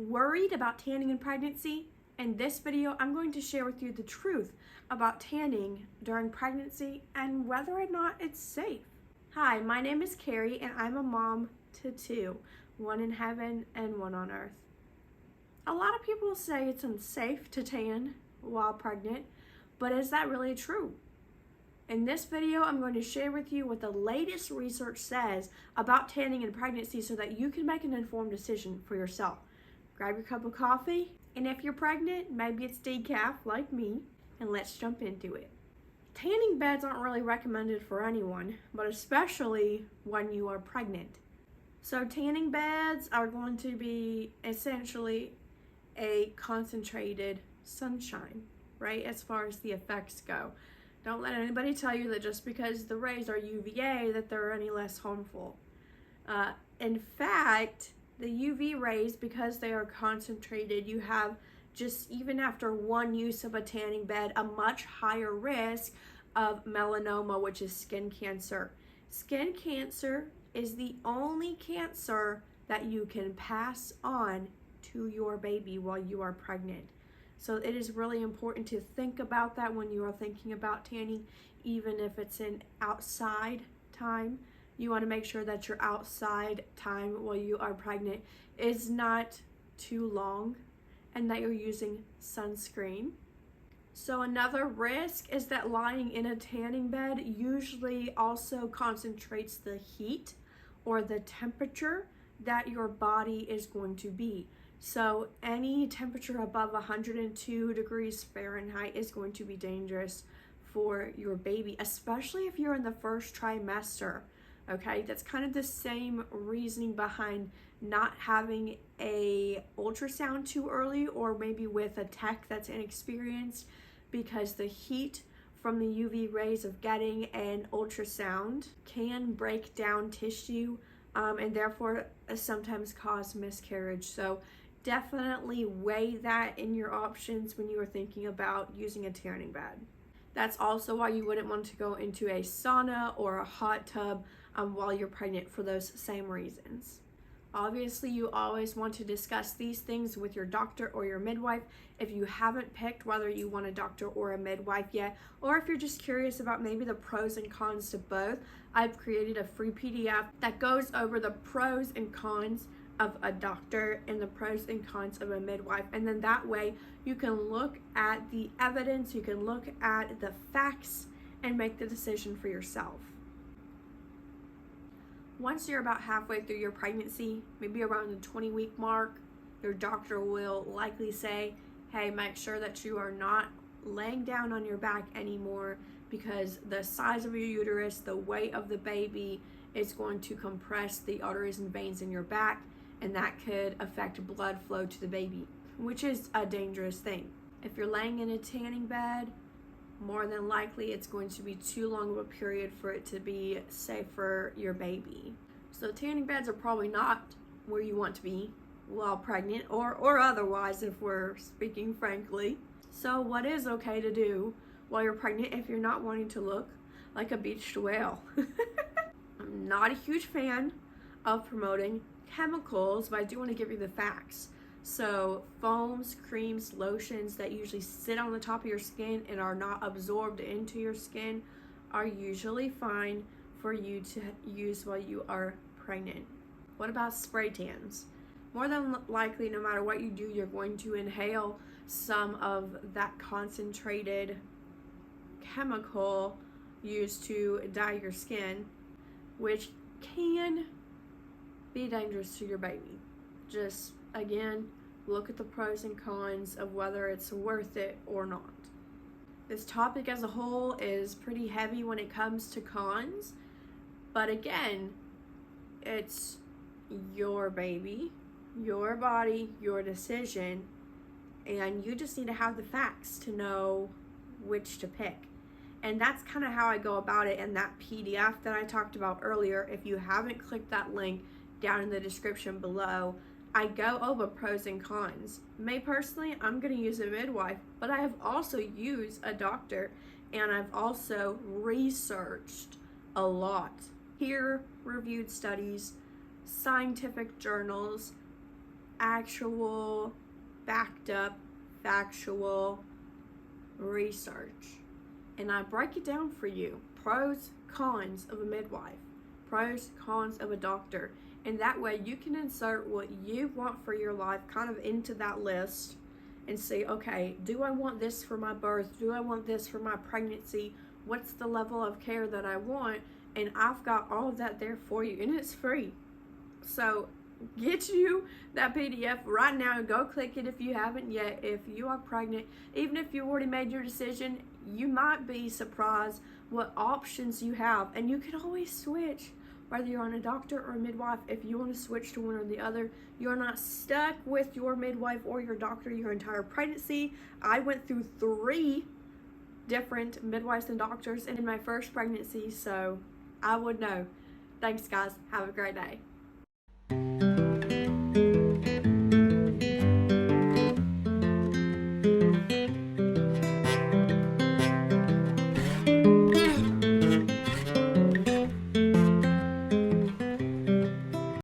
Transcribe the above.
Worried about tanning in pregnancy? In this video, I'm going to share with you the truth about tanning during pregnancy and whether or not it's safe. Hi, my name is Carrie and I'm a mom to two, one in heaven and one on earth. A lot of people say it's unsafe to tan while pregnant, but is that really true? In this video, I'm going to share with you what the latest research says about tanning in pregnancy so that you can make an informed decision for yourself. Grab your cup of coffee, and if you're pregnant, maybe it's decaf like me, and let's jump into it. Tanning beds aren't really recommended for anyone, but especially when you are pregnant. So tanning beds are going to be essentially a concentrated sunshine, right, as far as the effects go. Don't let anybody tell you that just because the rays are UVA that they're any less harmful. In fact, the UV rays, because they are concentrated, you have just even after one use of a tanning bed, a much higher risk of melanoma, which is skin cancer. Skin cancer is the only cancer that you can pass on to your baby while you are pregnant. So it is really important to think about that when you are thinking about tanning, even if it's an outside time. You want to make sure that your outside time while you are pregnant is not too long and that you're using sunscreen. So another risk is that lying in a tanning bed usually also concentrates the heat or the temperature that your body is going to be. So any temperature above 102 degrees Fahrenheit is going to be dangerous for your baby, especially if you're in the first trimester. Okay, that's kind of the same reasoning behind not having a ultrasound too early, or maybe with a tech that's inexperienced, because the heat from the UV rays of getting an ultrasound can break down tissue and therefore sometimes cause miscarriage. So definitely weigh that in your options when you are thinking about using a tanning bed. That's also why you wouldn't want to go into a sauna or a hot tub while you're pregnant, for those same reasons. Obviously, you always want to discuss these things with your doctor or your midwife if you haven't picked whether you want a doctor or a midwife yet, or if you're just curious about maybe the pros and cons to both. I've created a free PDF that goes over the pros and cons of a doctor and the pros and cons of a midwife, and then that way you can look at the evidence, you can look at the facts and make the decision for yourself. Once you're about halfway through your pregnancy, maybe around the 20-week mark, your doctor will likely say, hey, make sure that you are not laying down on your back anymore, because the size of your uterus, the weight of the baby is going to compress the arteries and veins in your back, and that could affect blood flow to the baby, which is a dangerous thing. If you're laying in a tanning bed, more than likely it's going to be too long of a period for it to be safe for your baby. So tanning beds are probably not where you want to be while pregnant, or otherwise, if we're speaking frankly. So what is okay to do while you're pregnant if you're not wanting to look like a beached whale? I'm not a huge fan of promoting chemicals, but I do want to give you the facts. So foams, creams, lotions that usually sit on the top of your skin and are not absorbed into your skin are usually fine for you to use while you are pregnant. What about spray tans? More than likely, no matter what you do, you're going to inhale some of that concentrated chemical used to dye your skin, which can be dangerous to your baby. Just again, look at the pros and cons of whether it's worth it or not. This topic as a whole is pretty heavy when it comes to cons, but again, it's your baby, your body, your decision, and you just need to have the facts to know which to pick. And that's kind of how I go about it in that PDF that I talked about earlier. If you haven't clicked that link down in the description below, I go over pros and cons. Me personally, I'm going to use a midwife, but I have also used a doctor, and I've also researched a lot. Peer-reviewed studies, scientific journals, actual backed up factual research, and I break it down for you. Pros, cons of a midwife, pros, cons of a doctor, and that way you can insert what you want for your life kind of into that list and say, okay, do I want this for my birth? Do I want this for my pregnancy? What's the level of care that I want? And I've got all of that there for you, and it's free. So get you that PDF right now. Go click it if you haven't yet. If you are pregnant, even if you already made your decision, you might be surprised what options you have, and you can always switch. Whether you're on a doctor or a midwife, if you want to switch to one or the other, you're not stuck with your midwife or your doctor your entire pregnancy. I went through 3 different midwives and doctors in my first pregnancy, so I would know. Thanks, guys. Have a great day.